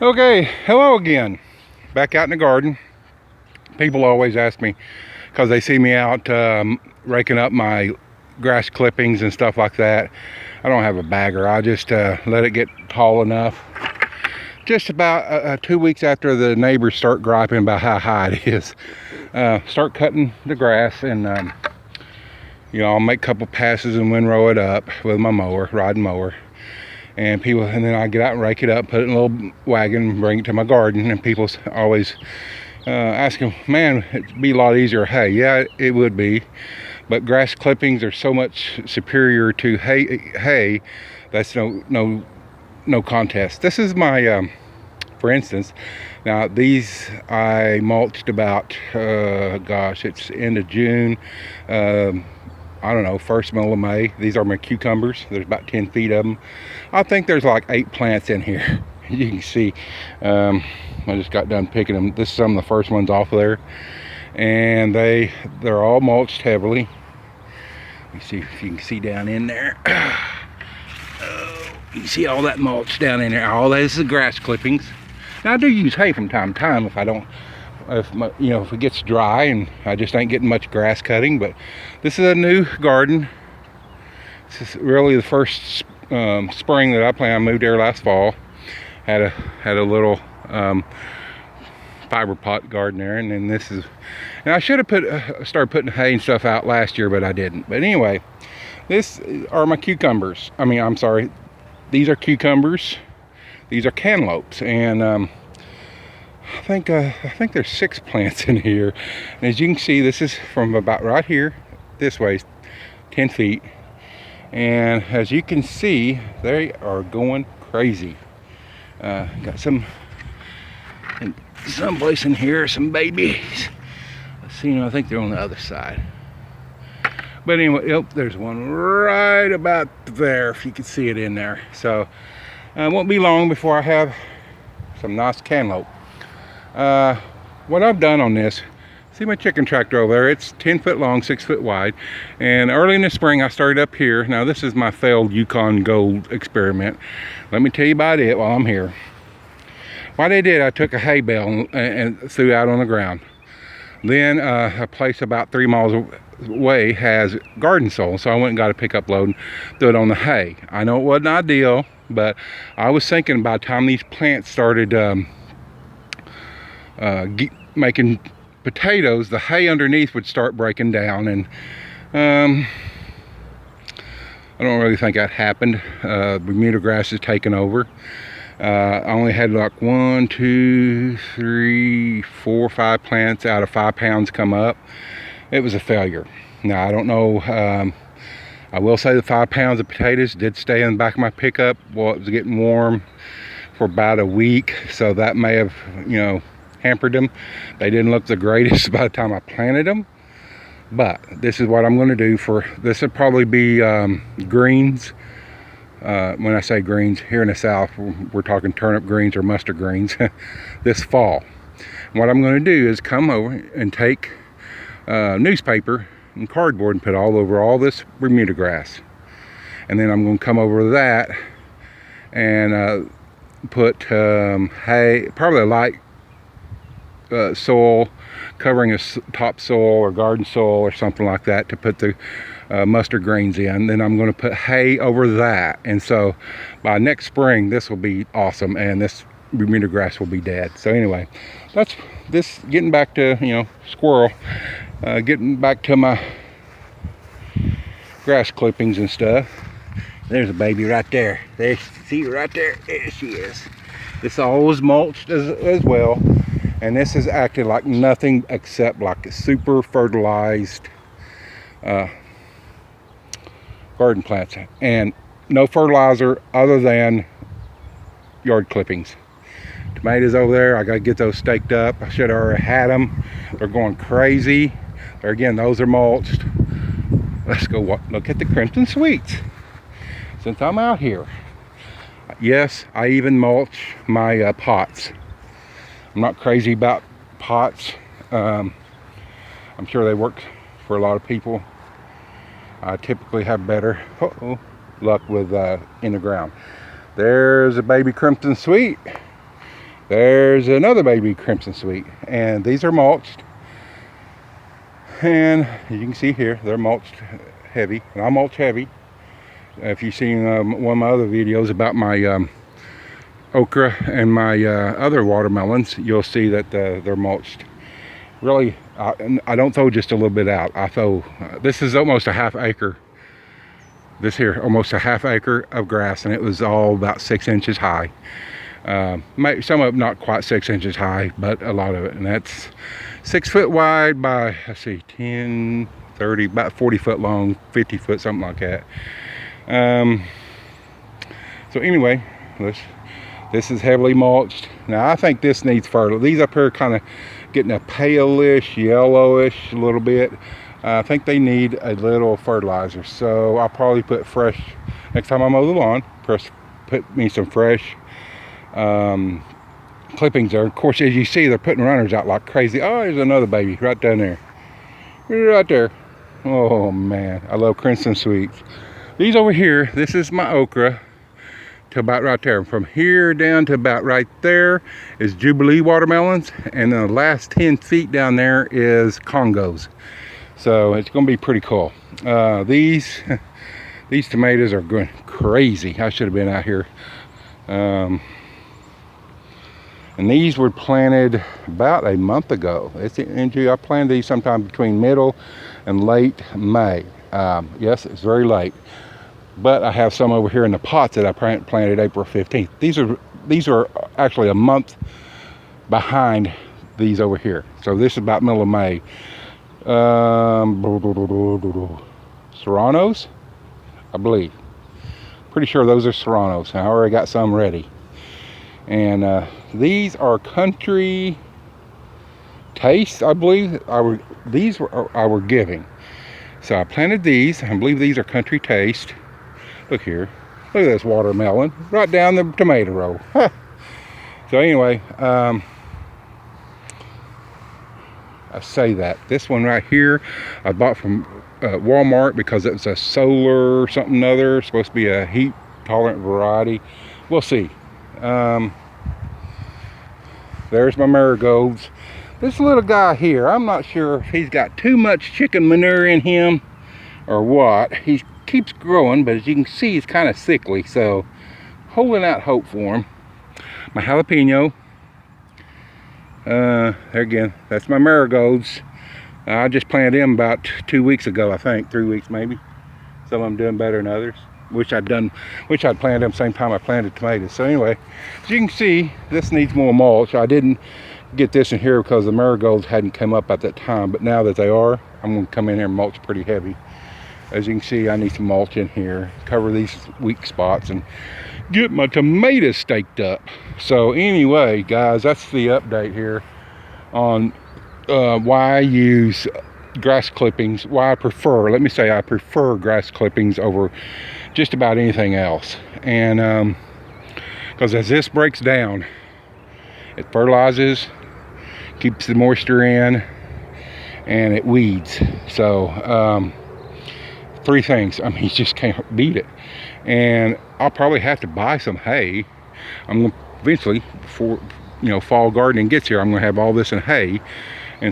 Okay, hello again. Back out in the garden. People always ask me, because they see me out raking up my grass clippings and stuff like that. I don't have a bagger. I just let it get tall enough. Just about 2 weeks after the neighbors start griping about how high it is, start cutting the grass, and I'll make a couple passes and windrow it up with my mower, riding mower. And then I get out and rake it up, put it in a little wagon, and bring it to my garden. And people always asking, man, it'd be a lot easier hay. Yeah, it would be, but grass clippings are so much superior to hay. That's no contest. This is my, for instance, now these I mulched about, it's end of June. I don't know, first middle of May. These are my cucumbers. There's about 10 feet of them. I think there's like 8 plants in here. You can see, I just got done picking them. This is some of the first ones off of there. And they're all mulched heavily. Let me see if you can see down in there. You can see all that mulch down in there. All this is grass clippings. Now I do use hay from time to time if it gets dry and I just ain't getting much grass cutting. But this is a new garden. This is really the first spring that I planted. I moved there last fall. Had a little fiber pot garden there, and then this is. And I should have started putting hay and stuff out last year, but I didn't. But anyway, this are my cucumbers. I'm sorry. These are cucumbers. These are cantaloupes, and I think there's 6 plants in here. And as you can see, this is from about right here this way, 10 feet. And as you can see, they are going crazy. Got someplace in here, some babies. Let's see, I think they're on the other side. But anyway, there's one right about there, if you can see it in there. So it won't be long before I have some nice cantaloupe. What I've done on this, see my chicken tractor over there, it's 10 foot long, 6 foot wide. And early in the spring I started up here. Now this is my failed Yukon Gold experiment. Let me tell you about it while I'm here. What I did, I took a hay bale and threw out on the ground. Then a place about 3 miles away has garden soil, so I went and got a pickup load and threw it on the hay. I know it wasn't ideal, but I was thinking by the time these plants started making potatoes, the hay underneath would start breaking down, and I don't really think that happened. Bermuda grass is taking over. I only had like 1, 2, 3, 4, 5 plants out of 5 pounds come up. It was a failure. Now I don't know. I will say the 5 pounds of potatoes did stay in the back of my pickup while it was getting warm for about a week, so that may have hampered them. They didn't look the greatest by the time I planted them. But this is what I'm going to do for this. Would probably be greens. When I say greens, here in the south we're talking turnip greens or mustard greens this fall. And what I'm going to do is come over and take newspaper and cardboard and put all over all this Bermuda grass, and then I'm going to come over that and put hay, probably a light soil covering a topsoil or garden soil or something like that to put the mustard greens in. Then I'm going to put hay over that, and so by next spring this will be awesome and this Bermuda grass will be dead. So anyway, that's this. Getting back to squirrel, getting back to my grass clippings and stuff. There's a baby right there. There, see her right there? There she is. This all was mulched as well, and this has acted like nothing except like a super fertilized garden plants, and no fertilizer other than yard clippings. Tomatoes over there, I gotta get those staked up. I should have already had them. They're going crazy. There again, those are mulched. Let's go look at the crimson sweets since I'm out here. Yes, I even mulch my pots. I'm not crazy about pots. I'm sure they work for a lot of people. I typically have better luck with in the ground. There's a baby crimson sweet. There's another baby crimson sweet, and these are mulched. And you can see here, they're mulched heavy, and I mulch heavy. If you've seen one of my other videos about my okra and my other watermelons, you'll see that they're mulched. Really, I don't throw just a little bit out. I throw, this is almost a half acre. This here, almost a half acre of grass, and it was all about 6 inches high. Some of it not quite 6 inches high, but a lot of it. And that's 6 foot wide by, let's see, 10, 30, about 40 foot long, 50 foot, something like that. So anyway, this is heavily mulched. Now I think this needs fertilizer. These up here kind of getting a palish, yellowish a little bit. I think they need a little fertilizer. So I'll probably put fresh, next time I mow the lawn, put me some fresh clippings there. Of course, as you see, they're putting runners out like crazy. Oh, there's another baby right down there. Right there. Oh man, I love crimson sweets. These over here, this is my okra to about right there. From here down to about right there is Jubilee watermelons, and then the last 10 feet down there is Congos. So it's going to be pretty cool. These tomatoes are going crazy. I should have been out here. And these were planted about a month ago. I planted these sometime between middle and late May. Yes, it's very late. But I have some over here in the pots that I planted April 15th. These are actually a month behind these over here. So this is about middle of May. Serranos, I believe. Pretty sure those are Serranos. I already got some ready. And these are Country Taste, I believe. These were giving. So I planted these. I believe these are Country Taste. Look here. Look at this watermelon. Right down the tomato row. Huh. So anyway, I say that. This one right here, I bought from Walmart because it's a solar something other. It's supposed to be a heat tolerant variety. We'll see. There's my marigolds. This little guy here, I'm not sure if he's got too much chicken manure in him or what. He keeps growing, but as you can see, he's kind of sickly, so holding out hope for him. My jalapeno, there again, that's my marigolds. I just planted them about 2 weeks ago, I think, 3 weeks maybe. Some of them doing better than others. Wish I'd planted them same time I planted tomatoes. So anyway, as you can see, this needs more mulch. I didn't get this in here because the marigolds hadn't come up at that time, but now that they are, I'm going to come in here and mulch pretty heavy. As you can see, I need some mulch in here, cover these weak spots, and get my tomatoes staked up. So anyway, guys, that's the update here on why I use grass clippings, why I prefer, let me say I prefer grass clippings over just about anything else. And because as this breaks down, it fertilizes, keeps the moisture in, and it weeds. So 3 things. I mean, you just can't beat it. And I'll probably have to buy some hay. I'm going to eventually, before fall gardening gets here, I'm going to have all this in hay.